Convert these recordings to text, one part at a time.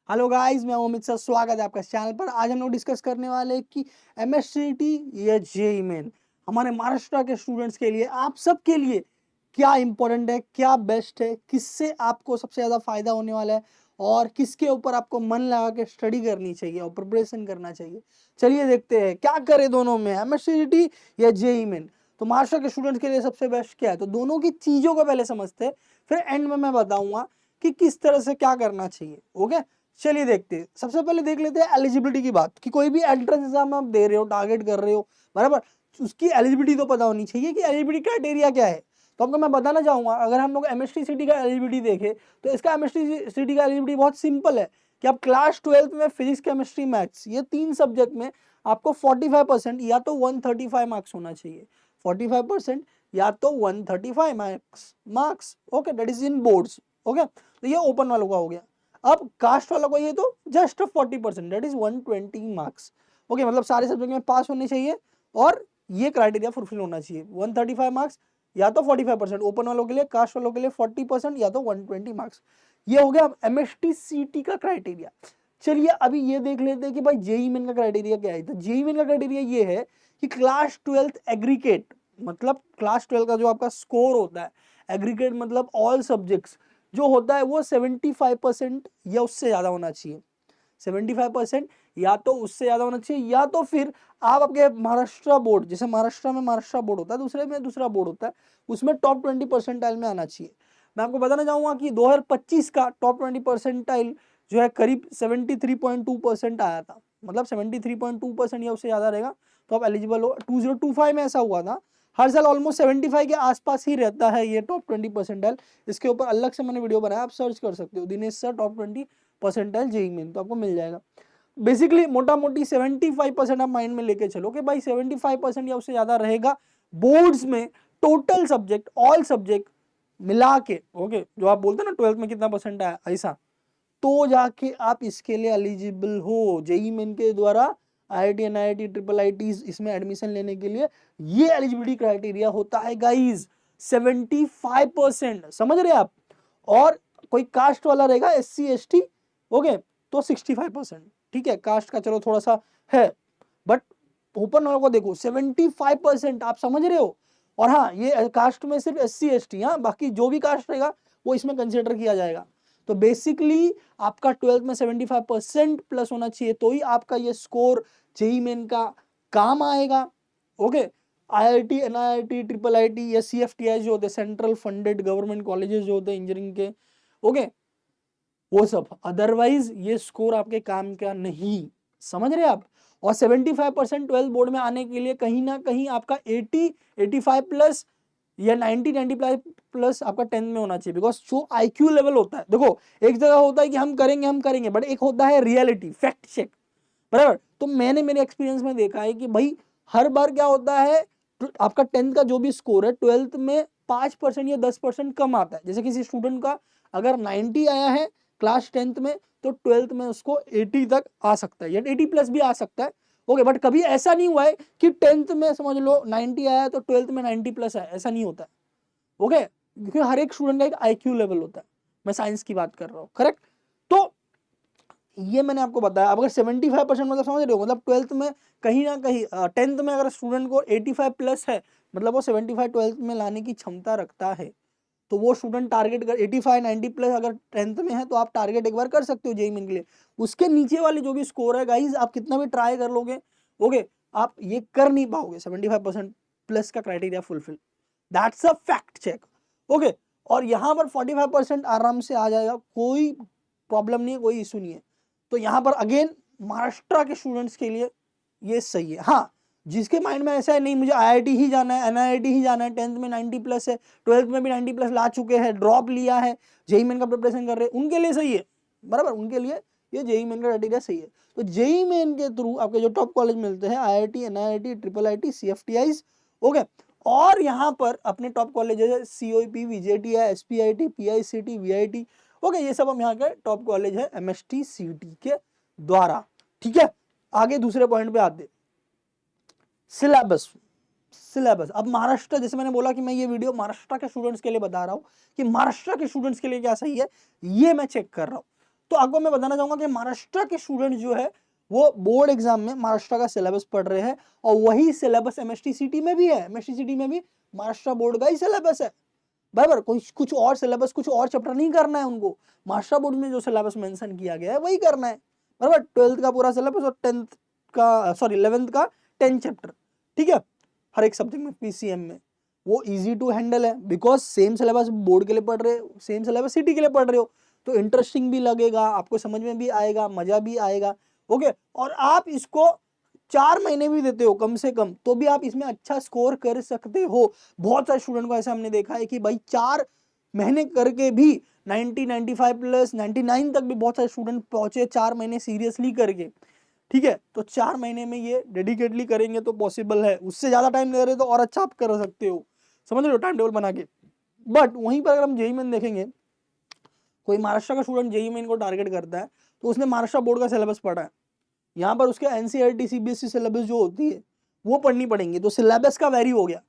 Hello guys, मैं Amit sir, स्वागत है आपका इस चैनल पर। आज हम लोग डिस्कस करने वाले हैं कि एमएससीटी या जेईई मेन हमारे महाराष्ट्र के स्टूडेंट्स के लिए, आप सब के लिए क्या इंपॉर्टेंट है, क्या बेस्ट है, किससे आपको सबसे ज़्यादा फायदा होने वाला है और किसके ऊपर आपको मन लगा के स्टडी करनी चाहिए और प्रिपरेशन करना चाहिए। चलिए देखते हैं क्या करें दोनों में, एमएससीटी या जेईई मेन। तो महाराष्ट्र के स्टूडेंट्स के लिए सबसे बेस्ट क्या है, तो दोनों की चीज़ों को पहले समझते हैं, फिर एंड में मैं बताऊंगा कि किस तरह से क्या करना चाहिए। ओके, चलिए देखते हैं। सबसे पहले देख लेते हैं एलिजिबिलिटी की बात, कि कोई भी एंट्रेंस एग्जाम आप दे रहे हो, टारगेट कर रहे हो, बराबर, उसकी एलिजिबिलिटी तो पता होनी चाहिए कि एलिजिबिलिटी क्राइटेरिया क्या है। तो आपको मैं बताना चाहूंगा, अगर हम लोग एमएसटी सिटी का एलिजिबिलिटी देखें तो इसका एमएसटी सिटी का एलिजिबिलिटी बहुत सिंपल है कि आप क्लास 12 में फिजिक्स, केमिस्ट्री, मैथ्स, ये 3 सब्जेक्ट में आपको 45% या तो 135 मार्क्स होना चाहिए। 45% या तो 135 marks. Okay, that is in boards. Okay, तो ये ओपन वालों का हो गया। अब कास्ट वाला को ये तो just 40%, that is 120 marks. Okay, मतलब सारे सब्जेक्ट में पास होने चाहिए और ये क्राइटेरिया फुलफिल होना चाहिए। 135 मार्क्स या तो 45% ओपन वालों के लिए, कास्ट वालों के लिए 40% या तो 120 मार्क्स। ये हो गया एमएसटी सीटी का क्राइटेरिया। चलिए अभी ये देख लेते हैं कि भाई जेईई मेन का क्राइटेरिया क्या है। तो जेईई मेन का क्राइटेरिया ये है कि क्लास 12 एग्रीगेट, मतलब क्लास 12 का जो आपका स्कोर होता है, एग्रीगेट मतलब ऑल सब्जेक्ट्स जो होता है वो 75% या उससे ज्यादा होना चाहिए। 75% या तो उससे ज्यादा होना चाहिए, या तो फिर आप आपके महाराष्ट्र बोर्ड, जैसे महाराष्ट्र में महाराष्ट्र बोर्ड होता है, दूसरे में दूसरा बोर्ड होता है, उसमें टॉप 20 परसेंटाइल में आना चाहिए। मैं आपको बताना चाहूंगा कि 2025 का टॉप 20 परसेंटाइल जो है करीब 73.2% आया था, मतलब 73.2% या उससे ज्यादा रहेगा तो आप एलिजिबल हो। 2025 में ऐसा हुआ था। हर साल ऑलमोस्ट 75 के आसपास ही रहता है ये टॉप 20 परसेंटाइल। इसके ऊपर अलग से मैंने वीडियो बनाया, आप सर्च कर सकते हो, Dinesh sir top 20 percentile JEE main, तो आपको मिल जाएगा। बेसिकली मोटा मोटी 75% आप माइंड में लेके चलो कि भाई 75% या उससे ज्यादा रहेगा बोर्ड्स में, टोटल सब्जेक्ट, ऑल सब्जेक्ट मिला के। ओके, जो आप बोलते हैं ना 12th में कितना परसेंट आया, ऐसा तो जाके आप इसके लिए एलिजिबल हो जेईई मेन के द्वारा। आईआईटी, एनआईटी, ट्रिपल आईटी इसमें एडमिशन लेने के लिए ये एलिजिबिलिटी क्राइटेरिया होता है गाइज, 75%, समझ रहे आप। और कोई कास्ट वाला रहेगा, एससी एसटी, ओके, तो 65%। ठीक है, कास्ट का चलो थोड़ा सा है, बट ओपन वालों को देखो 75%, आप समझ रहे हो। और हाँ, ये कास्ट में सिर्फ एससी एसटी, हाँ, बाकी जो भी कास्ट रहेगा वो इसमें कंसिडर किया जाएगा। तो बेसिकली आपका 12th में 75% प्लस होना चाहिए, तो ही आपका ये स्कोर जेईई मेन का काम आएगा। Okay, IIT, NIT, triple IT या सीएफटीआई जो होते हैं, सेंट्रल फंडेड गवर्नमेंट कॉलेजेस जो होते हैं इंजीनियरिंग के, ओके, वो सब, अदरवाइज ये स्कोर आपके काम का नहीं, समझ रहे आप। और 75% 12th बोर्ड में आने के लिए कहीं ना कहीं आपका 80, 85 प्लस या 90, 95 प्लस आपका 10 में होना चाहिए। बिकॉज जो आईक्यू लेवल होता है, देखो, एक जगह होता है कि हम करेंगे हम करेंगे, बट एक होता है रियलिटी, फैक्ट चेक, बराबर। तो मैंने मेरे एक्सपीरियंस में देखा है कि भाई हर बार क्या होता है, आपका 10th का जो भी स्कोर है 12th में 5% या 10% कम आता है। जैसे किसी स्टूडेंट का अगर 90 आया है क्लास 10th में, तो 12th में उसको 80 तक आ सकता है या 80 प्लस भी आ सकता है। ओके, बट कभी ऐसा नहीं हुआ है कि 10th में समझ लो 90 आया तो 12th में 90 प्लस आया, ऐसा नहीं होता है। ओके, क्योंकि हर एक स्टूडेंट का एक आईक्यू लेवल होता है। मैं साइंस की बात कर रहा हूँ, करेक्ट। तो ये मैंने आपको बताया। अब अगर 75% मतलब समझ रहे हो, मतलब 12th में कहीं ना कहीं 10th में अगर स्टूडेंट को 85 प्लस है, मतलब वो 75 12th में लाने की क्षमता रखता है, तो वो स्टूडेंट टारगेट कर 85 90 प्लस अगर 10th में है तो आप टारगेट एक बार कर सकते हो जेईई मेन के लिए। उसके नीचे वाले जो भी स्कोर है गाइज, आप कितना भी ट्राई कर लोगे, ओके, आप ये कर नहीं पाओगे 75% प्लस का criteria fulfil. That's a fact check. Okay, और यहां पर 45% आराम से आ जाएगा, कोई प्रॉब्लम नहीं है, कोई इशू नहीं है। तो यहां पर अगेन महाराष्ट्र के स्टूडेंट्स के लिए ये सही है। हाँ, जिसके माइंड में ऐसा है नहीं मुझे आईआईटी ही जाना है, एनआईटी ही जाना है, 10th में 90 प्लस है, 12th में भी 90 प्लस ला चुके हैं, ड्रॉप लिया है, जेईई मेन का प्रिपरेशन कर रहे हैं, उनके लिए सही है, बराबर, उनके लिए ये जेईई मेन का क्राइटेरिया सही है। तो जेईई मेन के थ्रू आपके जो टॉप कॉलेज मिलते हैं, IIT, NIT, triple IT, CFTIs, okay, और यहाँ पर अपने टॉप कॉलेज है COP, VJTI, SPIT, PICT, VIT, okay, ये सब हम यहाँ के टॉप कॉलेज है एमएसटी सीटी के द्वारा। ठीक है, आगे दूसरे पॉइंट पे आते, सिलेबस। सिलेबस अब महाराष्ट्र, जैसे मैंने बोला कि मैं ये वीडियो महाराष्ट्र के स्टूडेंट्स के लिए बता रहा हूँ कि महाराष्ट्र के स्टूडेंट्स के लिए क्या सही है, ये मैं चेक कर रहा हूँ। तो आपको मैं बताना चाहूंगा कि महाराष्ट्र के स्टूडेंट जो है वो बोर्ड एग्जाम में महाराष्ट्र का सिलेबस पढ़ रहे हैं, और वही सिलेबस एमएसटी सिटी में भी है। एमएसटी सिटी में भी महाराष्ट्र बोर्ड का ही सिलेबस है, बराबर। कुछ और सिलेबस, कुछ और चैप्टर नहीं करना है उनको। महाराष्ट्र बोर्ड में जो सिलेबस मेंशन किया गया है वही करना है, बराबर। 12th का पूरा सिलेबस और 10th का, सॉरी 11th का 10 चैप्टर, ठीक है, हर एक सब्जेक्ट में पीसीएम में। वो इजी टू हैंडल है, बिकॉज सेम सिलेबस बोर्ड के लिए पढ़ रहे हो, सेम सिलेबस सिटी के लिए पढ़ रहे हो, तो इंटरेस्टिंग भी लगेगा, आपको समझ में भी आएगा, मजा भी आएगा, ओके। और आप इसको 4 महीने भी देते हो कम से कम, तो भी आप इसमें अच्छा स्कोर कर सकते हो। बहुत सारे स्टूडेंट को ऐसा हमने देखा है कि भाई 4 महीने करके भी 90, 95 प्लस 99 तक भी बहुत सारे स्टूडेंट पहुंचे 4 महीने सीरियसली करके, ठीक है। तो 4 महीने में ये डेडिकेटली करेंगे तो पॉसिबल है। उससे ज्यादा टाइम ले रहे तो और अच्छा आप कर सकते हो, समझ रहे हो, टाइम टेबल बना के। बट वहीं पर अगर हम जेईई मेन देखेंगे, कोई महाराष्ट्र का स्टूडेंट जेईई मेन को टारगेट करता है तो उसने महाराष्ट्र बोर्ड का सिलेबस पढ़ा है, यहाँ पर उसके एनसीईआरटी सीबीएसई सिलेबस जो होती है वो पढ़नी पड़ेंगी, तो सिलेबस का वेरी हो गया,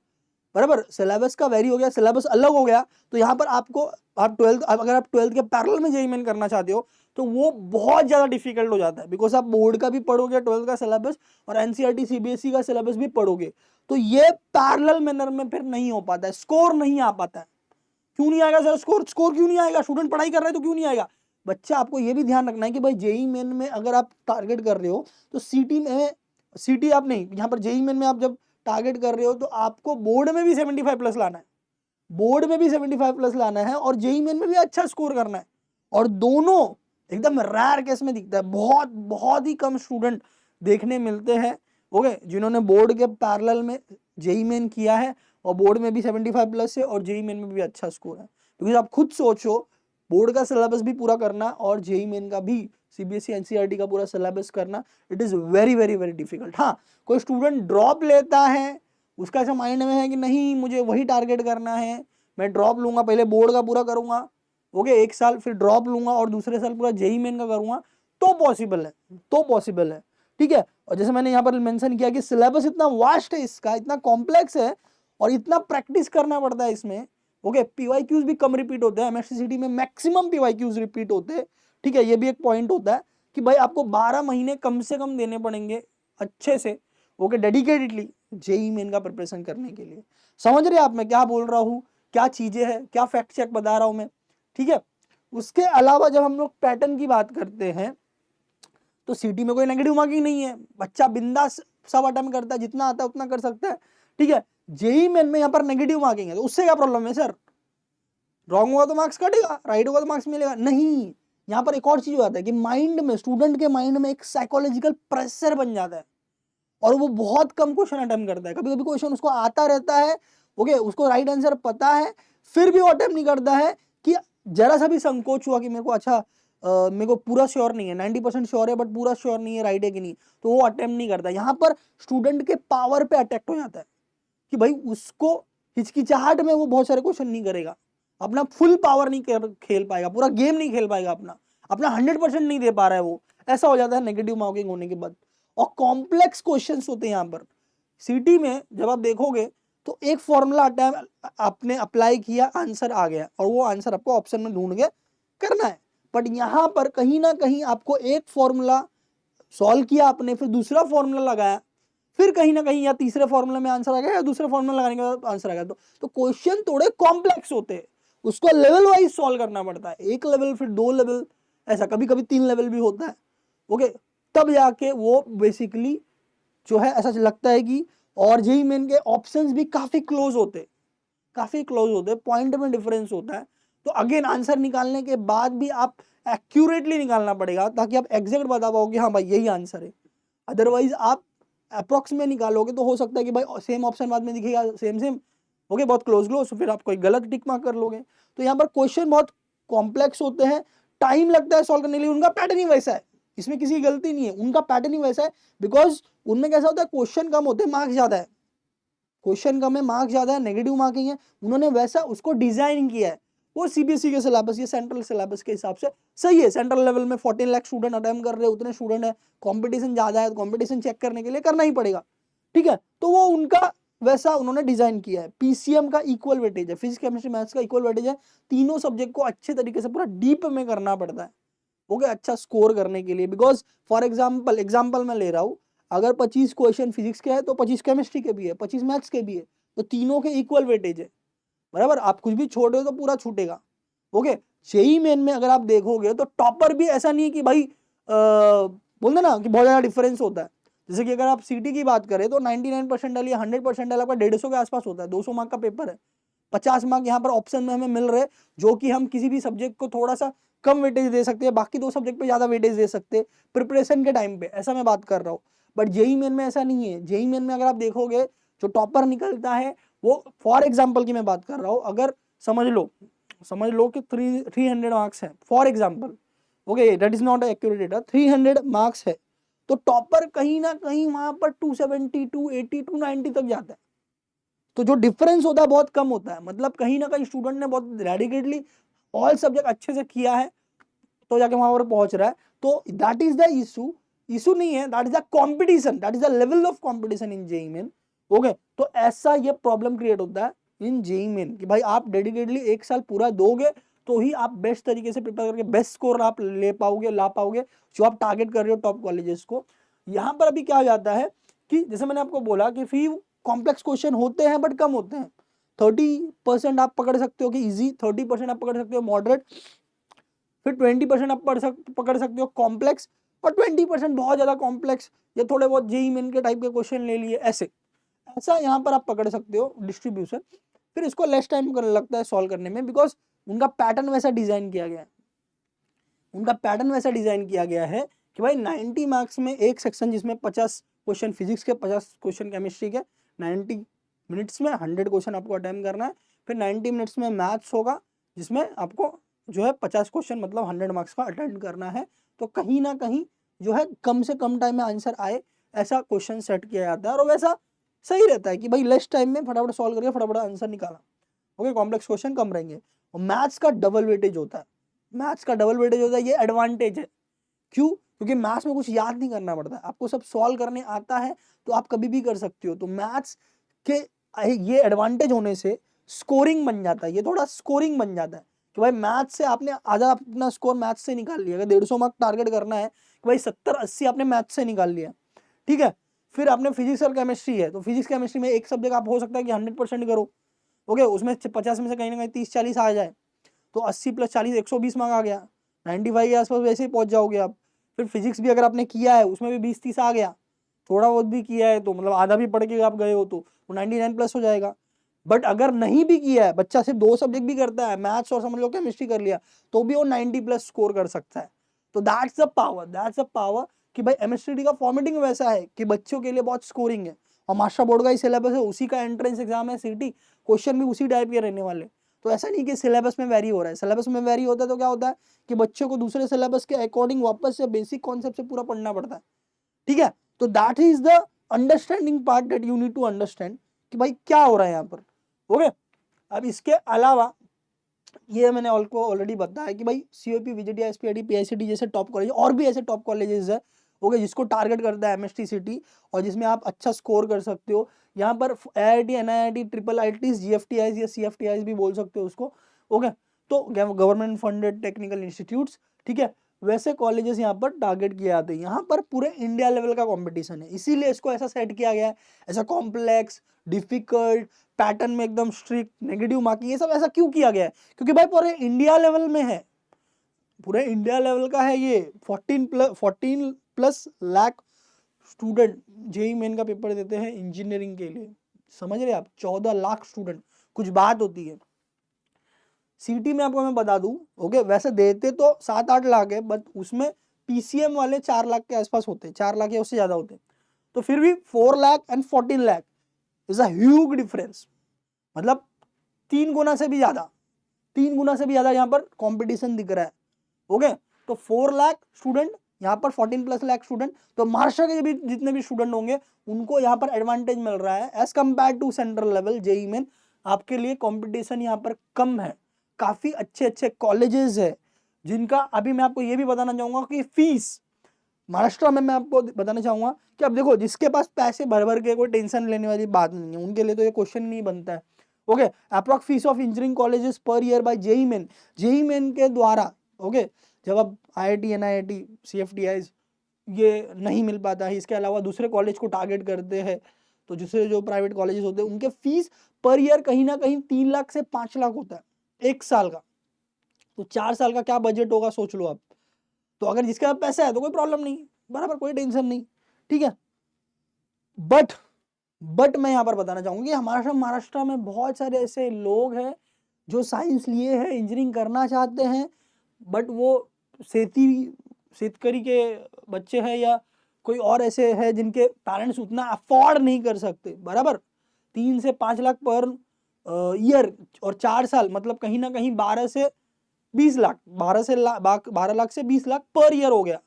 बराबर। सिलेबस का वेरी हो गया, सिलेबस अलग हो गया, तो यहाँ पर आपको, आप 12th, अगर आप 12th के पैरेलल में जेईई मेन करना चाहते हो तो वो बहुत ज्यादा डिफिकल्ट हो जाता है, बिकॉज आप बोर्ड का भी पढ़ोगे 12th का सिलेबस और एनसीईआरटी सीबीएसई का सिलेबस भी पढ़ोगे, तो ये पैरेलल मैनर में फिर नहीं हो पाता है, स्कोर नहीं आ पाता है। क्यों नहीं आएगा सर स्कोर? स्कोर क्यों नहीं आएगा? स्टूडेंट पढ़ाई कर रहे हैं तो क्यों नहीं आएगा? बच्चा, आपको ये भी ध्यान रखना है कि भाई जेईई मेन में अगर आप टारगेट कर रहे हो तो सीटी में, सीटी आप नहीं, यहाँ पर जेईई मेन में आप जब टारगेट कर रहे हो तो आपको बोर्ड में भी 75 प्लस लाना है, बोर्ड में भी 75 प्लस लाना है, और जेईई मेन में भी अच्छा स्कोर करना है। और दोनों एकदम रेयर केस में दिखता है, बहुत बहुत ही कम स्टूडेंट देखने मिलते हैं, ओके, जिन्होंने बोर्ड के पैरेलल में जेईई मेन किया है और बोर्ड में भी 75 प्लस है और जेईई मेन में भी अच्छा स्कोर है। क्योंकि आप खुद सोचो, बोर्ड का सिलेबस भी पूरा करना और जेईई मेन का भी सीबीएसई एनसीईआरटी का पूरा सिलेबस करना, it is very very very difficult. हाँ, कोई स्टूडेंट ड्रॉप लेता है, उसका ऐसा माइंड में है कि नहीं मुझे वही टारगेट करना है, मैं ड्रॉप लूंगा, पहले बोर्ड का पूरा करूंगा, ओके, 1 साल, फिर ड्रॉप लूंगा और दूसरे साल पूरा जेईई मेन का करूंगा, तो पॉसिबल है, तो पॉसिबल है, ठीक है। और जैसे मैंने यहाँ पर मेंशन किया कि सिलेबस इतना वास्ट है, इसका इतना कॉम्प्लेक्स है और इतना प्रैक्टिस करना पड़ता है इसमें, ओके। पीवाईक्यूज भी कम रिपीट होते हैं, एमएससीसीटी में मैक्सिमम पीवाईक्यूज रिपीट होते हैं, ठीक है। ये भी एक पॉइंट होता है कि भाई आपको 12 महीने कम से कम देने पड़ेंगे अच्छे से, ओके, डेडिकेटेडली जेईई मेन का प्रिपरेशन करने के लिए। समझ रहे हैं आप मैं क्या बोल रहा हूँ, क्या चीजें हैं, क्या फैक्ट चेक बता रहा हूं मैं, ठीक है। उसके अलावा जब हम लोग पैटर्न की बात करते हैं तो सिटी में कोई नेगेटिव मार्किंग नहीं है, बच्चा बिंदास सब अटेम्प्ट करता है, जितना आता है उतना कर सकता है, ठीक है। जेईई मेन में यहाँ पर नेगेटिव मार्किंग है, तो उससे क्या प्रॉब्लम है सर? रॉन्ग होगा तो मार्क्स कटेगा, राइट होगा तो मार्क्स मिलेगा? नहीं, यहाँ पर एक और चीज हो जाता है कि माइंड में, स्टूडेंट के माइंड में एक साइकोलॉजिकल प्रेशर बन जाता है और वो बहुत कम क्वेश्चन अटेम्प्ट करता है। कभी कभी क्वेश्चन उसको आता रहता है, ओके, उसको राइट आंसर पता है, फिर भी वो अटेम्प्ट नहीं करता है कि जरा सा भी संकोच हुआ कि मेरे को, अच्छा मेरे को पूरा श्योर नहीं है, 90% श्योर है बट पूरा श्योर नहीं है राइट है कि नहीं, तो वो अटेम्प्ट नहीं करता। यहाँ पर स्टूडेंट के पावर पे अटैक हो जाता है कि भाई उसको हिचकिचाहट में वो बहुत सारे क्वेश्चन नहीं करेगा, अपना फुल पावर नहीं खेल पाएगा, पूरा गेम नहीं खेल पाएगा, अपना अपना 100% नहीं दे पा रहा है वो, ऐसा हो जाता है नेगेटिव मार्किंग होने के बाद। और कॉम्प्लेक्स क्वेश्चंस होते हैं यहाँ पर सिटी में, जब आप देखोगे तो एक फॉर्मूला आपने अप्लाई किया, आंसर आ गया और वो आंसर आपको ऑप्शन में ढूंढ के करना है। बट यहाँ पर कहीं ना कहीं आपको एक फॉर्मूला सॉल्व किया आपने, फिर दूसरा फॉर्मूला लगाया, फिर कहीं ना कहीं या तीसरे फॉर्मूला में आंसर आ गया या दूसरे फॉर्मूला लगाने के बाद आंसर आ गया, तो क्वेश्चन थोड़े कॉम्प्लेक्स होते हैं, उसको लेवल वाइज सॉल्व करना पड़ता है, 1 लेवल फिर 2 लेवल, ऐसा कभी कभी 3 लेवल भी होता है, ओके। तब जाके वो बेसिकली जो है ऐसा लगता है कि, और जेईई मेन के ऑप्शंस भी काफी क्लोज होते, काफी क्लोज होते, पॉइंट में डिफरेंस होता है। तो अगेन आंसर निकालने के बाद भी आप एक्यूरेटली निकालना पड़ेगा ताकि आप एग्जैक्ट बता पाओ कि हाँ भाई यही आंसर है। अदरवाइज आप अप्रोक्स में निकालोगे तो हो सकता है कि भाई सेम ऑप्शन बाद में दिखेगा, सेम सेम, ओके, बहुत क्लोज क्लोज, फिर आप कोई गलत टिक मार्क कर लोगे। तो यहाँ पर क्वेश्चन बहुत कॉम्प्लेक्स होते हैं, टाइम लगता है सॉल्व करने के लिए, उनका पैटर्न ही वैसा है, इसमें किसी की गलती नहीं है, उनका पैटर्न ही वैसा है, बिकॉज उनमें कैसा होता है, क्वेश्चन कम होते हैं, मार्क्स ज्यादा है, क्वेश्चन कम है, मार्क्स ज्यादा है, नेगेटिव मार्किंग है, उन्होंने वैसा उसको डिजाइन किया है। वो सीबीएसई के सिलेबस, ये सेंट्रल सिलेबस के हिसाब से सही है, सेंट्रल लेवल में 14 लाख स्टूडेंट अटेम्प्ट कर रहे हैं, उतने स्टूडेंट है, कंपटीशन ज्यादा है, कंपटीशन चेक करने के लिए करना ही पड़ेगा, ठीक है। तो वो उनका वैसा उन्होंने डिजाइन किया है। पीसीएम का इक्वल वेटेज है, फिजिक्स केमिस्ट्री मैथ्स का इक्वल वेटेज है, तीनों सब्जेक्ट को अच्छे तरीके से पूरा डीप में करना पड़ता है, ओके, अच्छा स्कोर करने के लिए। बिकॉज फॉर एग्जाम्पल मैं ले रहा हूँ, अगर 25 क्वेश्चन फिजिक्स के है तो 25 केमिस्ट्री के भी है, 25 मैथ्स के भी है, तो तीनों के इक्वल वेटेज है, बराबर। आप कुछ भी छोड़ रहे हो तो पूरा छूटेगा। ओके, जेईई मेन में अगर आप देखोगे तो टॉपर भी ऐसा नहीं है कि भाई बोलते ना कि बहुत ज्यादा डिफरेंस होता है। जैसे कि अगर आप सीटी की बात करें तो 99% या 100% आपका 150 के आसपास होता है, 200 मार्क का पेपर है, 50 मार्क यहाँ पर ऑप्शन में हमें मिल रहे, जो कि हम किसी भी सब्जेक्ट को थोड़ा सा कम वेटेज दे सकते हैं, बाकी दो सब्जेक्ट पे ज्यादा वेटेज दे सकते हैं प्रिपरेशन के टाइम पे, ऐसा मैं बात कर रहा हूँ। बट जेईई मेन में ऐसा नहीं है। जेईई मेन में अगर आप देखोगे जो टॉपर निकलता है वो, फॉर एग्जाम्पल की मैं बात कर रहा हूँ, अगर समझ लो कि 300 मार्क्स है for example, okay that is not accurate data, 300 marks है, तो टॉपर कहीं ना कहीं वहां पर 270, 280, 290 तक जाता है। तो जो डिफरेंस होता है बहुत कम होता है, मतलब कहीं ना कहीं स्टूडेंट ने बहुत डेडिकेटली ऑल सब्जेक्ट अच्छे से किया है तो जाके वहां पर पहुंच रहा है। तो दैट इज द इशू नहीं है, that is the competition, that is the level of competition in JEE main. Okay, तो ऐसा ये प्रॉब्लम क्रिएट होता है इन जेईई मेन कि भाई आप डेडिकेटली एक साल पूरा दोगे तो ही आप बेस्ट तरीके से प्रिपेयर करके बेस्ट स्कोर आप ला पाओगे जो आप टारगेट कर रहे हो टॉप कॉलेजेस को। यहाँ पर अभी क्या हो जाता है कि जैसे मैंने आपको बोला कि फ्री कॉम्प्लेक्स क्वेश्चन होते हैं बट कम होते हैं। 30% आप पकड़ सकते हो कि इजी, 30% आप पकड़ सकते हो मॉडरेट, फिर 20% आप पकड़ सकते हो कॉम्प्लेक्स, और 20% बहुत ज्यादा कॉम्प्लेक्स या थोड़े बहुत जेईई मेन के टाइप के क्वेश्चन ले लिए, ऐसे ऐसा यहाँ पर आप पकड़ सकते हो डिस्ट्रीब्यूशन। फिर इसको लेस टाइम लगता है सॉल्व करने में, बिकॉज उनका पैटर्न वैसा डिजाइन किया गया है, उनका पैटर्न वैसा डिजाइन किया गया है कि भाई 90 मार्क्स में एक सेक्शन जिसमें 50 क्वेश्चन फिजिक्स के, 50 क्वेश्चन केमिस्ट्री के, 90 मिनट्स में 100 क्वेश्चन आपको अटेम्प्ट करना है। फिर 90 मिनट्स में मैथ्स होगा जिसमें आपको जो है 50 क्वेश्चन मतलब 100 मार्क्स का अटेम्प्ट करना है। तो कहीं ना कहीं जो है कम से कम टाइम में आंसर आए ऐसा क्वेश्चन सेट किया जाता है, और वैसा सही रहता है कि भाई लेस टाइम में फटाफट सॉल्व करके फटाफट आंसर निकाला। ओके, कॉम्प्लेक्स क्वेश्चन कम रहेंगे। और मैथ्स का डबल वेटेज होता है, मैथ्स का डबल वेटेज होता है, ये एडवांटेज है। क्यों? क्योंकि मैथ्स में कुछ याद नहीं करना पड़ता है, आपको सब सॉल्व करने आता है तो आप कभी भी कर सकते हो। तो मैथ्स के ये एडवांटेज होने से स्कोरिंग बन जाता है, ये थोड़ा स्कोरिंग बन जाता है कि भाई मैथ्स से आपने आधा अपना स्कोर मैथ्स से निकाल लिया। अगर 150 मार्क टारगेट करना है कि भाई 70-80 आपने मैथ्स से निकाल लिया, ठीक है। फिर आपने फिजिक्स और केमिस्ट्री है तो फिजिक्स केमिस्ट्री में एक सब्जेक्ट आप हो सकता है कि 100% करो, ओके, उसमें 50 में से कहीं ना कहीं 30-40 आ जाए, तो 80 + 40 120 मार्क आ गया, 95 के आसपास वैसे ही पहुंच जाओगे आप। फिर फिजिक्स भी अगर आपने किया है उसमें भी 20-30 आ गया, थोड़ा बहुत भी किया है तो मतलब आधा भी पढ़ के आप गए हो तो 99+ हो जाएगा। बट अगर नहीं भी किया है, बच्चा सिर्फ 2 सब्जेक्ट भी करता है, मैथ्स और समझ लो केमिस्ट्री कर लिया, तो भी वो 90+ स्कोर कर सकता है। तो दैट्स द पावर कि भाई एमएसटीडी का फॉर्मेटिंग वैसा है कि बच्चों के लिए बहुत स्कोरिंग है, और मास्टर बोर्ड का ही सिलेबस है, उसी का एंट्रेंस एग्जाम है सीटी, क्वेश्चन भी उसी टाइप के रहने वाले। तो ऐसा नहीं कि सिलेबस में वेरी हो रहा है, सिलेबस में वेरी होता है तो क्या होता है कि बच्चों को दूसरे सिलेबस के अकॉर्डिंग वापस से बेसिक कॉन्सेप्ट से पूरा पढ़ना पड़ता है, ठीक है। तो that is the understanding part that you need to understand कि भाई क्या हो रहा है यहाँ पर। ओके, अब इसके अलावा ये मैंने आपको ऑलरेडी बताया कि भाई सीओपी, वीजीडी, एसपीआईटी, पीआईसीटी जैसे टॉप कॉलेज और भी ऐसे टॉप कॉलेजेस है, ओके, जिसको टारगेट करता है एमएसटी सिटी, और जिसमें आप अच्छा स्कोर कर सकते हो। यहाँ पर IIT, NIT, triple IT, GFTI या सीएफटीआई भी बोल सकते हो उसको, ओके। तो गवर्नमेंट फंडेड टेक्निकल इंस्टीट्यूट्स, ठीक है, वैसे कॉलेजेस यहाँ पर टारगेट किए जाते हैं। यहाँ पर पूरे इंडिया लेवल का कंपटीशन है, इसीलिए इसको ऐसा सेट किया गया है, ऐसा कॉम्प्लेक्स, डिफिकल्ट, पैटर्न में एकदम स्ट्रिक्ट, नेगेटिव मार्किंग, ये सब ऐसा क्यों किया गया है? क्योंकि भाई पूरे इंडिया लेवल में है, पूरे इंडिया लेवल का है ये। 14+ लाख स्टूडेंट जेईई मेन का पेपर देते हैं इंजीनियरिंग के लिए, समझ रहे आप, 14 लाख स्टूडेंट, कुछ बात होती है। सीटी में आपको मैं बता दूं, ओके, वैसे देते तो 7-8 लाख है, बट उसमें पीसीएम वाले 4 लाख के आसपास होते हैं, 4 लाख या उससे ज्यादा होते हैं। तो फिर भी 4 lakh and 14 lakh is a huge difference, मतलब 3 गुना से भी ज्यादा, 3 गुना से भी ज्यादा यहाँ पर कंपटीशन दिख रहा है, ओके। तो 4 लाख स्टूडेंट, यहाँ पर 14+ लाख स्टूडेंट, तो महाराष्ट्र के भी जितने भी स्टूडेंट होंगे उनको यहाँ पर एडवांटेज मिल रहा है as compared to central level JEE Main. आपके लिए कंपटीशन यहाँ पर कम है, काफी अच्छे अच्छे कॉलेजेस है जिनका अभी मैं आपको ये भी बताना चाहूंगा कि फीस महाराष्ट्र में मैं आपको बताना चाहूंगा कि अब देखो, जिसके पास पैसे भर भर के कोई टेंशन लेने वाली बात नहीं है, उनके लिए तो ये क्वेश्चन नहीं बनता है, okay. Approx fees of engineering colleges per year by JEE Main के द्वारा, ओके, जब IIT NIIT CFTIs ये नहीं मिल पाता है। इसके अलावा दूसरे कॉलेज को टारगेट करते हैं, तो दूसरे जो प्राइवेट कॉलेजेस होते हैं उनके फीस पर ईयर कहीं ना कहीं 3 लाख से 5 लाख होता है 1 साल का। तो 4 साल का क्या बजट होगा सोच लो आप। तो अगर जिसके पास पैसा है तो कोई प्रॉब्लम नहीं, बराबर, कोई टेंशन नहीं, ठीक है। बट मैं यहाँ पर बताना चाहूंगा कि हमारे महाराष्ट्र में बहुत सारे ऐसे लोग हैं जो साइंस लिए हैं, इंजीनियरिंग करना चाहते हैं, बट वो शेतकरी के बच्चे हैं या कोई और ऐसे हैं जिनके पेरेंट्स उतना अफोर्ड नहीं कर सकते, बराबर। 3 से 5 लाख पर ईयर और 4 साल मतलब कहीं ना कहीं 12 से 20 लाख, 12 लाख से 20 लाख पर ईयर हो गया।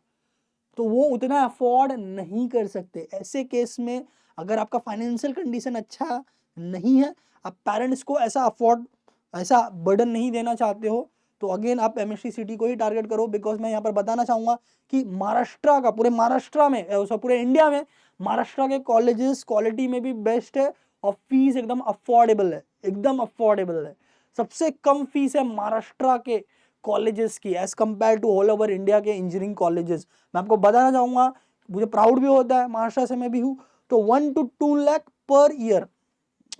तो वो उतना अफोर्ड नहीं कर सकते। ऐसे केस में अगर आपका फाइनेंशियल कंडीशन अच्छा नहीं है, आप पेरेंट्स को ऐसा बर्डन नहीं देना चाहते हो, तो अगेन आप MST सिटी को ही टारगेट करो। बिकॉज मैं यहाँ पर बताना चाहूंगा कि महाराष्ट्र का, पूरे महाराष्ट्र में, पूरे इंडिया में महाराष्ट्र के कॉलेजेस क्वालिटी में भी बेस्ट है और फीस एकदम अफोर्डेबल है, एकदम अफोर्डेबल है। सबसे कम फीस है महाराष्ट्र के कॉलेजेस की as compared to all over India के इंजीनियरिंग कॉलेजेस। मैं आपको बताना चाहूंगा, मुझे प्राउड भी होता है, महाराष्ट्र से मैं भी हूँ। तो 1 to 2 लाख पर ईयर,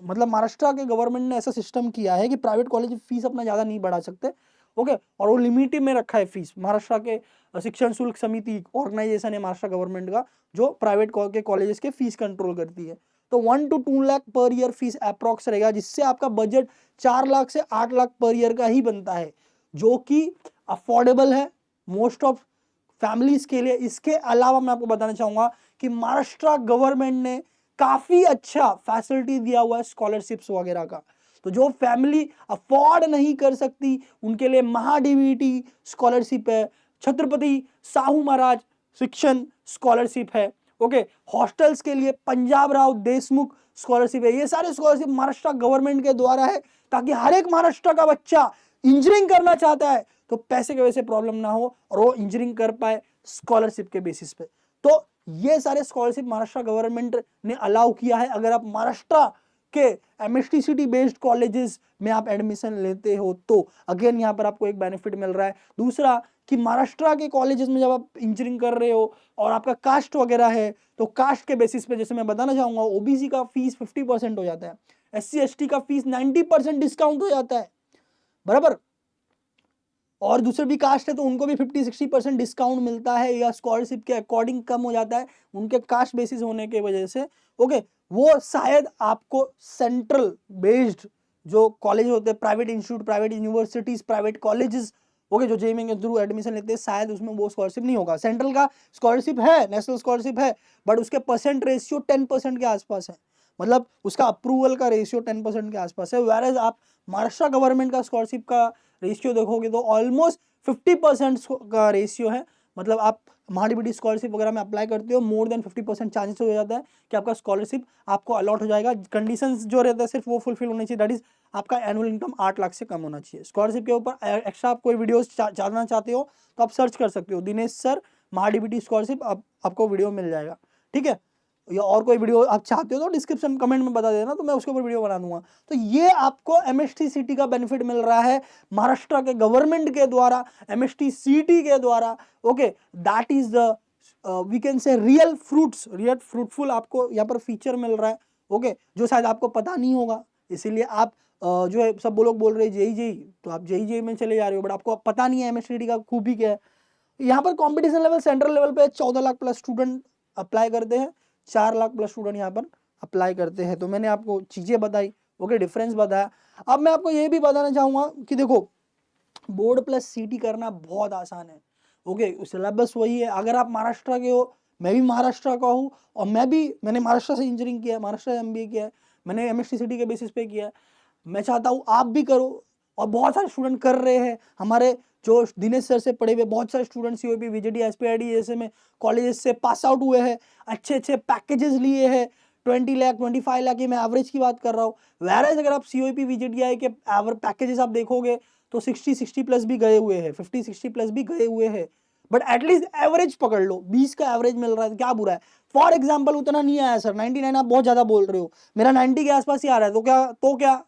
मतलब महाराष्ट्र के गवर्नमेंट ने ऐसा सिस्टम किया है कि प्राइवेट कॉलेज फीस अपना ज्यादा नहीं बढ़ा सकते, ओके। और वो लिमिट में रखा है फीस। महाराष्ट्र के शिक्षण शुल्क समिति ऑर्गेनाइजेशन है महाराष्ट्र गवर्नमेंट का, जो प्राइवेट के कॉलेजेस के फीस कंट्रोल करती है। तो 1 to 2 lakh per year fees approx रहेगा, जिससे आपका बजट 4 लाख से 8 लाख पर ईयर का ही बनता है, जो कि अफोर्डेबल है मोस्ट ऑफ फैमिलीज के लिए। इसके अलावा मैं आपको बताना चाहूंगा कि महाराष्ट्र गवर्नमेंट ने काफी अच्छा फैसिलिटी दिया हुआ है स्कॉलरशिप्स वगैरह का। तो जो फैमिली अफोर्ड नहीं कर सकती उनके लिए महा-DBT स्कॉलरशिप है, छत्रपति साहू महाराज शिक्षण स्कॉलरशिप है, ओके। हॉस्टल्स के लिए पंजाब राव देशमुख स्कॉलरशिप है। ये सारे स्कॉलरशिप महाराष्ट्र गवर्नमेंट के द्वारा है, ताकि हर एक महाराष्ट्र का बच्चा इंजीनियरिंग करना चाहता है तो पैसे की वजह से प्रॉब्लम ना हो और वो इंजीनियरिंग कर पाए स्कॉलरशिप के बेसिस पे। तो ये सारे स्कॉलरशिप महाराष्ट्र गवर्नमेंट ने अलाउ किया है। अगर आप महाराष्ट्र के MST सिटी बेस्ड कॉलेजेस में आप एडमिशन लेते हो तो अगेन यहाँ पर आपको एक बेनिफिट मिल रहा है। दूसरा कि महाराष्ट्र के कॉलेजेस में जब आप इंजीनियरिंग कर रहे हो और आपका कास्ट वगैरह है, तो कास्ट के बेसिस पे जैसे मैं बताना चाहूंगा, OBC का फीस 50% हो जाता है, SC ST का फीस 90% डिस्काउंट हो जाता है, बराबर। और दूसरे भी कास्ट है तो उनको भी 50-60% डिस्काउंट मिलता है या स्कॉलरशिप के अकॉर्डिंग कम हो जाता है उनके कास्ट बेसिस होने की वजह से, ओके। वो शायद आपको सेंट्रल बेस्ड जो कॉलेज होते हैं, private institute, private universities, private colleges, okay, जो JEE के थ्रू एडमिशन लेते हैं, शायद उसमें वो स्कॉलरशिप नहीं होगा। सेंट्रल का स्कॉलरशिप है, नेशनल स्कॉलरशिप है, बट उसके परसेंट रेशियो 10% के आसपास है, मतलब उसका अप्रूवल का रेशियो 10% के आसपास है। वेयर एज आप महाराष्ट्र गवर्नमेंट का स्कॉलरशिप का रेशियो देखोगे तो ऑलमोस्ट 50% का रेशियो है। मतलब आप महा-DBT स्कॉलरशिप वगैरह में अप्लाई करते हो, मोर देन 50% चांसेस हो जाता है कि आपका स्कॉलरशिप आपको अलॉट हो जाएगा। कंडीशंस जो रहता है सिर्फ वो फुलफिल होनी चाहिए, दैट इज आपका एनुअल इनकम 8 लाख से कम होना चाहिए। स्कॉलरशिप के ऊपर एक्स्ट्रा आप कोई वीडियोस जानना चाहते हो तो आप सर्च कर सकते हो, दिनेश सर महा-DBT स्कॉलरशिप, आपको वीडियो मिल जाएगा, ठीक है। या और कोई वीडियो आप चाहते हो तो डिस्क्रिप्शन कमेंट में बता देना, तो मैं उसके ऊपर वीडियो बना दूंगा। तो ये आपको MST सिटी का बेनिफिट मिल रहा है महाराष्ट्र के गवर्नमेंट के द्वारा, MST सिटी के द्वारा, okay. That is the we can say real fruitful आपको यहाँ पर फीचर मिल रहा है, ओके, जो शायद आपको पता नहीं होगा। इसीलिए आप जो है सब लोग बोल रहे हैं JEE, तो आप JEE में चले जा रहे हो, बट आपको पता नहीं है MST सिटी का खूबी क्या है। यहाँ पर कॉम्पिटिशन लेवल सेंट्रल लेवल पे 14 लाख प्लस स्टूडेंट अप्लाई करते हैं, 4 लाख प्लस स्टूडेंट यहाँ पर अप्लाई करते हैं। तो मैंने आपको चीजें बताई, ओके, डिफरेंस बताया। अब मैं आपको ये भी बताना चाहूंगा कि देखो, बोर्ड प्लस CT करना बहुत आसान है, ओके। सिलेबस वही है। अगर आप महाराष्ट्र के हो, मैं भी महाराष्ट्र का हूँ, और मैंने महाराष्ट्र से इंजीनियरिंग किया है, महाराष्ट्र से MBA किया है, मैंने MST सिटी के बेसिस पे किया है। मैं चाहता हूँ आप भी करो, और बहुत सारे स्टूडेंट कर रहे हैं। हमारे जो दिनेश सर से पढ़े हुए बहुत सारे स्टूडेंट COP VJD SPID जैसे में कॉलेजेस से पास आउट हुए हैं, अच्छे अच्छे पैकेजेस लिए हैं, 20 लाख 25 लाख, ये मैं एवरेज की बात कर रहा हूँ। वेयर अगर आप COP VJDI के एवरेज पैकेजेस आप देखोगे तो 60 प्लस भी गए हुए हैं, 50-60 प्लस भी गए हुए हैं। बट एटलीस्ट एवरेज पकड़ लो, 20 का एवरेज मिल रहा है, क्या बुरा है। फॉर एग्जाम्पल उतना नहीं आया सर, 99 आप बहुत ज्यादा बोल रहे हो, मेरा 90 के आसपास ही आ रहा है, तो क्या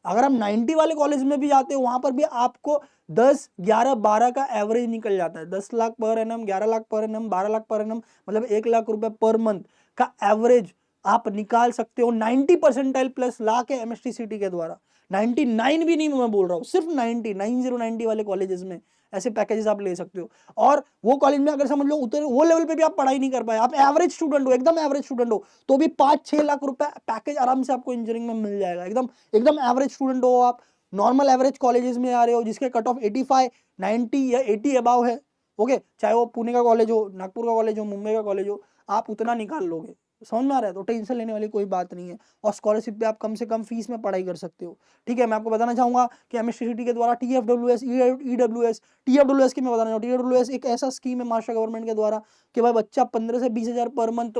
अगर आप 90 वाले कॉलेज में भी जाते हो वहां पर भी आपको 10, 11, 12 का एवरेज निकल जाता है। 10 lakh per annum, 11 lakh per annum, 12 lakh per annum, मतलब 1 लाख रुपए पर मंथ का एवरेज आप निकाल सकते हो 90 परसेंटाइल प्लस ला के एमएसटीसीटी के द्वारा। 99 भी नहीं मैं बोल रहा हूँ, सिर्फ 90 वाले कॉलेजेस में ऐसे पैकेजेस आप ले सकते हो। और वो कॉलेज में अगर समझ लो उतने वो लेवल पे भी आप पढ़ाई नहीं कर पाए, आप एवरेज स्टूडेंट हो, एकदम एवरेज स्टूडेंट हो, तो भी 5-6 लाख रुपए पैकेज आराम से आपको इंजीनियरिंग में मिल जाएगा। एकदम एकदम एवरेज स्टूडेंट हो आप, नॉर्मल एवरेज कॉलेजेस में आ रहे हो जिसके कट ऑफ 85, 90 या 80 अबाव है, ओके, चाहे वो पुणे का कॉलेज हो, नागपुर का कॉलेज हो, मुंबई का कॉलेज हो, आप उतना निकाल लोगे। समझ में आ रहा है? तो टेंशन लेने वाली कोई बात नहीं है। और स्कॉलरशिप पे आप कम से कम फीस में पढ़ाई कर सकते हो। ठीक है, मैं आपको बताना चाहूंगा कि एमएसटीसीटी के द्वारा टीएफडब्ल्यूएस, ईडब्ल्यूएस, टीएफडब्ल्यूएस की मैं बताना चाहूँ, टीएफडब्ल्यूएस एक ऐसा स्कीम है महाराष्ट्र गवर्नमेंट के द्वारा कि भाई बच्चा 15 से 20 हजार पर मंथ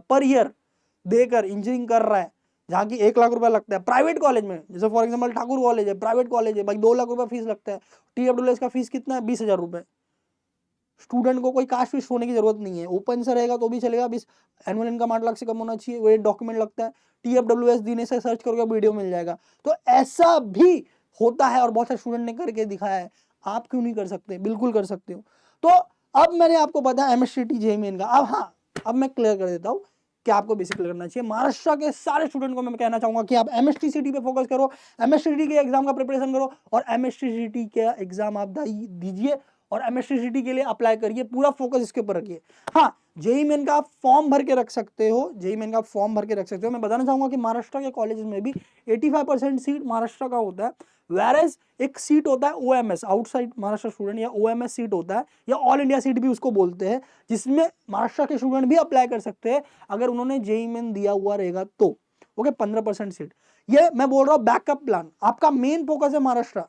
पर ईयर देकर इंजीनियरिंग कर रहा है, जहाँ की 1 लाख रुपया लगता है प्राइवेट कॉलेज में। जैसे फॉर एग्जाम्पल ठाकुर कॉलेज है, प्राइवेट कॉलेज है, भाई 2 लाख रुपया फीस लगता है। टीएफडब्ल्यूएस का फीस कितना है? 20,000 रुपए। स्टूडेंट को कोई कास्ट फिस्ट होने की जरूरत नहीं है, ओपन से रहेगा तो भी चलेगा, 20 एनुअल इनकम 8 लाख से कम होना चाहिए, वो एक डॉक्यूमेंट लगता है। टीएफडब्ल्यूएस दिने से सर्च करोगे वीडियो मिल जाएगा। तो ऐसा भी होता है और बहुत सारे स्टूडेंट ने करके दिखाया है, आप क्यों नहीं कर सकते? बिल्कुल कर सकते हो। तो अब मैंने आपको बताया एमएसटीटी जेईई मेन का। अब हाँ, अब मैं क्लियर कर देता हूँ कि आपको बेसिक क्लियर करना चाहिए। महाराष्ट्र के सारे स्टूडेंट को मैं कहना चाहूंगा कि आप एमएसटीसीटी पे फोकस करो, एमएसटीसीटी के एग्जाम का प्रिपरेशन करो और एमएसटीसीटी के एग्जाम आप दीजिए और एमएसटीसीटी के लिए अप्लाई करिए, पूरा फोकस इसके ऊपर रखिए। हाँ, जेईई मेन का आप फॉर्म भर के रख सकते हो, जेईई मेन का फॉर्म भर के रख सकते हो। मैं बताना चाहूंगा कि महाराष्ट्र के कॉलेजेस में भी 85% सीट महाराष्ट्र का होता है, वेरएज एक सीट होता है ओएमएस, आउटसाइड महाराष्ट्र स्टूडेंट, या ओएमएस सीट होता है, या ऑल इंडिया सीट भी उसको बोलते हैं, जिसमें महाराष्ट्र के स्टूडेंट भी अप्लाई कर सकते हैं अगर उन्होंने जेईई मेन दिया हुआ रहेगा तो। Okay, 15% seat. ये मैं बोल रहा हूँ बैकअप प्लान, आपका मेन फोकस है महाराष्ट्र,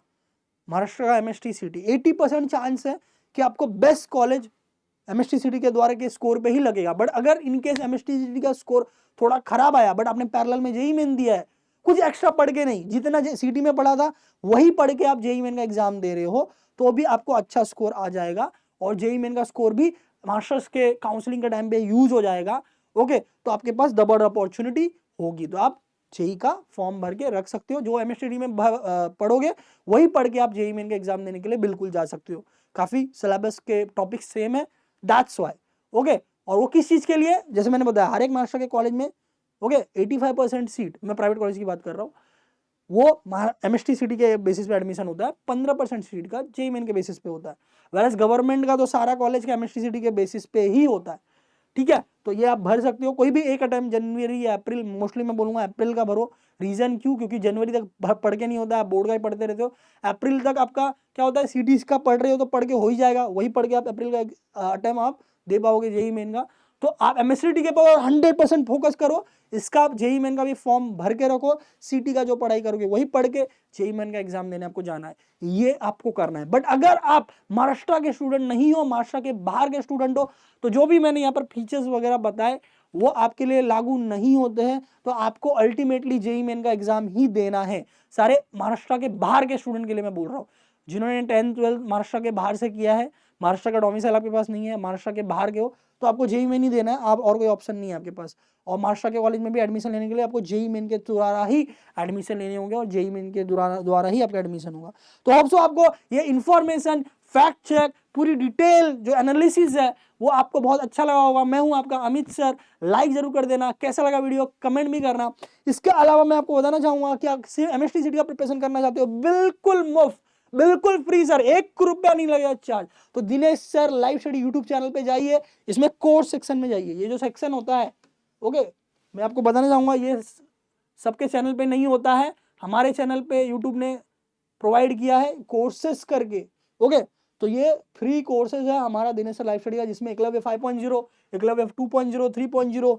महाराष्ट्र का एमएसटीसीटी। 80% चांस है कि आपको बेस्ट कॉलेज एमएसटीसीटी के द्वारा के स्कोर पे ही लगेगा। बट अगर इनकेस एमएसटीसीटी का स्कोर थोड़ा खराब आया, बट आपने पैरेलल में जेईई मेन दिया है, कुछ एक्स्ट्रा पढ़ के नहीं, जितना सीटी में पढ़ा था वही पढ़ के आप जेईई मेन का एग्जाम दे रहे हो, तो भी आपको अच्छा स्कोर आ जाएगा और जेईई मेन का स्कोर भी मास्टर्स के काउंसलिंग के टाइम पे यूज हो जाएगा। ओके, तो आपके पास डबल अपॉर्चुनिटी होगी। तो आप जेईई का फॉर्म भर के रख सकते हो, जो एमएसटीडी में पढ़ोगे वही पढ़ के आप जेईई मेन के एग्जाम देने के लिए बिल्कुल जा सकते हो। काफी सिलेबस के टॉपिक सेम है, दैट्स व्हाई। ओके, और वो किस चीज के लिए? जैसे मैंने बताया हर एक महाराष्ट्र के कॉलेज में, ओके, 85% सीट, मैं प्राइवेट कॉलेज की बात कर रहा हूँ, वो एमएसटीसीटी के बेसिस पे एडमिशन होता है। 15% सीट का जेईई मेन के बेसिस पे होता है, वैसे गवर्नमेंट का तो सारा कॉलेज का एमएसटीसीटी के बेसिस पे ही होता है। ठीक है, तो ये आप भर सकते हो कोई भी एक अटेम्प्ट, जनवरी या अप्रैल, मोस्टली मैं बोलूंगा अप्रैल का भरो। रीजन क्यों? क्योंकि जनवरी तक पढ़ के नहीं होता है, बोर्ड का ही पढ़ते रहते हो। अप्रैल तक आपका क्या होता है, सीटीज का पढ़ रहे हो तो पढ़ के हो ही जाएगा, वही पढ़ के आप अप्रैल का अटेम्प्ट आप दे पाओगे जेईई मेन का। तो आप एमएससीटी के पर 100% फोकस करो, इसका आप जेईई मेन का भी फॉर्म भर के रखो, सीटी का जो पढ़ाई करोगे वही पढ़ के जेईई मेन का एग्जाम देने आपको जाना है, ये आपको करना है। बट अगर आप महाराष्ट्र के स्टूडेंट नहीं हो, महाराष्ट्र के बाहर के स्टूडेंट हो, तो जो भी मैंने यहाँ पर फीचर्स वगैरह बताए वो आपके लिए लागू नहीं होते हैं। तो आपको अल्टीमेटली जेईई मेन का एग्जाम ही देना है। सारे महाराष्ट्र के बाहर के स्टूडेंट के लिए मैं बोल रहा हूँ, जिन्होंने 10th 12th महाराष्ट्र के बाहर से किया है, महाराष्ट्र का डोमिसाइल आपके पास नहीं है, महाराष्ट्र के बाहर के हो, तो आपको जेईई मेन ही देना है, आप और कोई ऑप्शन नहीं है आपके पास। और महाराष्ट्र के कॉलेज में भी एडमिशन लेने के लिए आपको जेईई मेन के द्वारा ही एडमिशन लेने होंगे और जेईई मेन के द्वारा ही आपका एडमिशन होगा। तो होप्स आपको ये इन्फॉर्मेशन, फैक्ट चेक, पूरी डिटेल जो एनालिसिस है वो आपको बहुत अच्छा लगा होगा। मैं हूं आपका अमित सर, लाइक जरूर कर देना, कैसा लगा वीडियो कमेंट भी करना। इसके अलावा मैं आपको बताना चाहूंगा कि आप एमएसटीसीटी का प्रिपरेशन करना चाहते हो, बिल्कुल मुफ्त, बिल्कुल फ्री सर, 1 रुपया नहीं लगेगा चार्ज। तो Dinesh sir live study YouTube channel पे जाइए, इसमें कोर्स सेक्शन में जाइए, ये जो सेक्शन होता है, ओके, मैं आपको बताना चाहूंगा ये सबके चैनल पे नहीं होता है, हमारे चैनल पे यूट्यूब ने प्रोवाइड किया है कोर्सेस करके। ओके, तो ये फ्री कोर्सेज है हमारा दिनेश सर लाइव स्टडी का, जिसमें एकलव्य 5.0, एकलव्य 2.0, 3.0,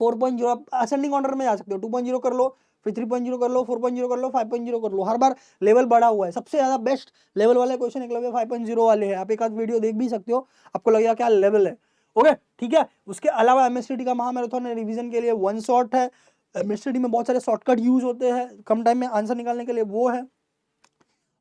4.0, आप असेंडिंग ऑर्डर में जा सकते हो। 2.0 कर लो, फिर 3.0 कर लो, 4.0 कर लो, 5.0 कर लो, हर बार लेवल बढ़ा हुआ है। सबसे ज्यादा बेस्ट लेवल वाले क्वेश्चन एकलव्य 5.0 वाले हैं, आप एक आध वीडियो देख भी सकते हो, आपको लगेगा क्या लेवल है। ओके, ठीक है। उसके अलावा एमएसटीडी का महामैराथन रिवीजन के लिए 1 शॉट है। एमएसटीडी में बहुत सारे शॉर्टकट यूज होते हैं कम टाइम में आंसर निकालने के लिए, वो है।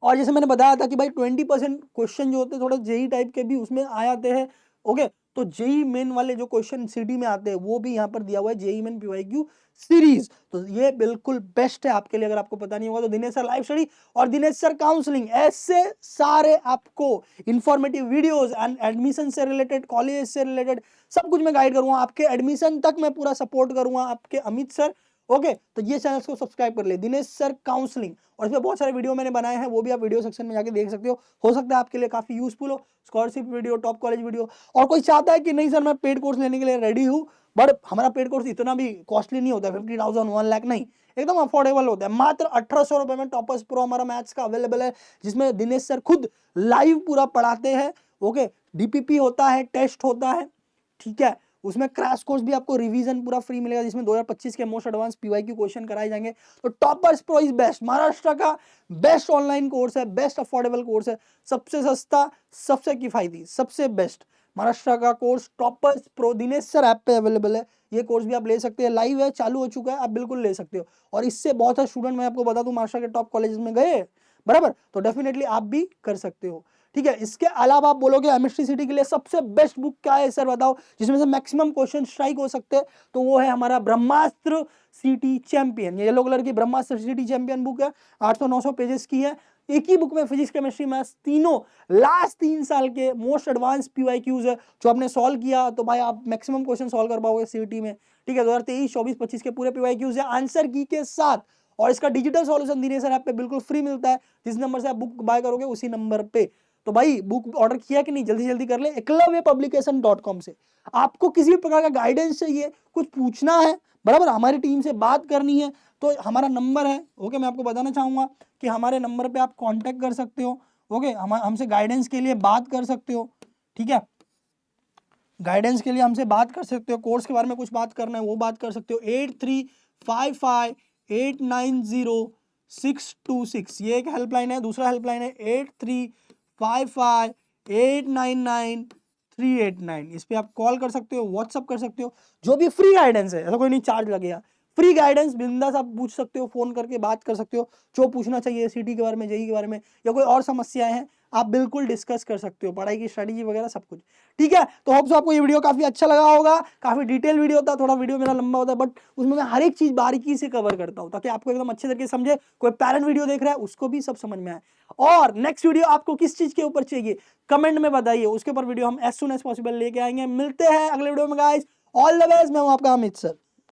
और जैसे मैंने बताया था कि भाई 20% क्वेश्चन जो होते हैं थोड़े जेई टाइप के भी उसमें आ जाते हैं। ओके, तो जेई मेन वाले जो क्वेश्चन सीडी में आते हैं वो भी यहाँ पर दिया हुआ है, जेई मेन पीवाईक्यू सीरीज। तो ये बिल्कुल बेस्ट है आपके लिए। अगर आपको पता नहीं होगा तो दिनेश सर लाइव स्टडी और दिनेश सर काउंसलिंग, ऐसे सारे आपको इंफॉर्मेटिव वीडियोस एंड एडमिशन से रिलेटेड, कॉलेज से रिलेटेड सब कुछ मैं गाइड करूंगा। आपके एडमिशन तक मैं पूरा सपोर्ट करूंगा, आपके अमित सर। ओके, तो ये चैनल को सब्सक्राइब कर ले, दिनेश सर काउंसलिंग। और इसमें बहुत सारे वीडियो मैंने बनाए हैं, वो भी आप वीडियो सेक्शन में जाके देख सकते हो सकता है आपके लिए काफी यूजफुल हो। Scholarship video, top college video. और कोई चाहता है कि नहीं सर मैं पेड कोर्स लेने के लिए रेडी हूँ, बट हमारा पेड कोर्स इतना भी कॉस्टली नहीं होता है, 50,000 1 लाख नहीं, एकदम अफोर्डेबल होता है। मात्र 1800 रुपए में टॉपर्स प्रो हमारा मैथ्स का अवेलेबल है, जिसमें दिनेश सर खुद लाइव पूरा पढ़ाते हैं। ओके, डीपीपी होता है, टेस्ट होता है, ठीक है। उसमें क्रैश कोर्स भी आपको रिवीजन पूरा फ्री मिलेगा, जिसमें 2025 के मोस्ट एडवांस पीवाईक्यू क्वेश्चन कराए जाएंगे। तो toppers pro is best, Maharashtra का बेस्ट ऑनलाइन कोर्स है, बेस्ट अफोर्डेबल कोर्स है, सबसे सस्ता, सबसे किफायती, सबसे बेस्ट महाराष्ट्र का course toppers pro Dinesh sir app पे अवेलेबल है। ये कोर्स भी आप ले सकते हैं, लाइव है, चालू हो चुका है, आप बिल्कुल ले सकते हो। और इससे बहुत सारे स्टूडेंट, मैं आपको बता दूं, महाराष्ट्र के टॉप कॉलेजेस में गए, बराबर, तो डेफिनेटली आप भी कर सकते हो, ठीक है। इसके अलावा आप बोलोगे एमएसटी सिटी के लिए सबसे बेस्ट बुक क्या है सर बताओ, जिसमें से मैक्सिमम क्वेश्चन स्ट्राइक हो सकते हैं, तो वो है हमारा ब्रह्मास्त्र सिटी चैंपियन। ये येलो कलर की ब्रह्मास्त्र सिटी चैंपियन बुक है, 800-900 पेजेस की है। एक ही बुक में फिजिक्स, केमिस्ट्री, मैथ्स तीनों लास्ट 3 साल के मोस्ट एडवांस पीवाईक्यूज है, जो आपने सॉल्व किया तो भाई आप मैक्सिमम क्वेश्चन सॉल्व कर पाओगे सीईटी में, ठीक है। 2023, 24, 25 के पूरे पीवाईक्यूज है आंसर की के साथ। और इसका digital solution Dinesh sir app पे बिल्कुल फ्री मिलता है, जिस नंबर से आप बुक बाय करोगे उसी नंबर पे। तो भाई बुक ऑर्डर किया कि नहीं, जल्दी जल्दी कर ले eklavyapublication.com से। आपको किसी भी प्रकार का गाइडेंस चाहिए, कुछ पूछना है, बराबर, हमारी टीम से बात करनी है, तो हमारा नंबर है, ओके, मैं आपको बताना चाहूंगा कि हमारे नंबर पे आप कांटेक्ट कर सकते हो, ओके, हमसे गाइडेंस के लिए बात कर सकते हो, ठीक है। गाइडेंस के लिए हमसे बात कर सकते हो, कोर्स के बारे में कुछ बात करना है वो बात कर सकते हो। 8355890626, ये एक हेल्पलाइन है। दूसरा हेल्पलाइन है 8355899389, इस पे आप कॉल कर सकते हो, व्हाट्सअप कर सकते हो, जो भी फ्री गाइडेंस है, ऐसा कोई नहीं चार्ज लगेगा, फ्री गाइडेंस बिंदास आप पूछ सकते हो, फोन करके बात कर सकते हो, जो पूछना चाहिए सिटी के बारे में, जेई के बारे में, या कोई और समस्याएं हैं आप बिल्कुल डिस्कस कर सकते हो, पढ़ाई की स्ट्रेटेजी वगैरह सब कुछ, ठीक है। तो होप सो आपको ये वीडियो काफी अच्छा लगा होगा। काफी डिटेल वीडियो होता है, थोड़ा वीडियो मेरा लंबा होता है, बट उसमें मैं हर एक चीज बारीकी से कवर करता हूँ, ताकि आपको एकदम अच्छे तरीके से समझे। कोई पैरेंट वीडियो देख रहा है उसको भी सब समझ में आए। और नेक्स्ट वीडियो आपको किस चीज के ऊपर चाहिए कमेंट में बताइए, उसके ऊपर वीडियो हम एज सुन एज पॉसिबल लेके आएंगे। मिलते हैं अगले वीडियो में गाइस, ऑल द बेस्ट। मैं हूं आपका अमित सर।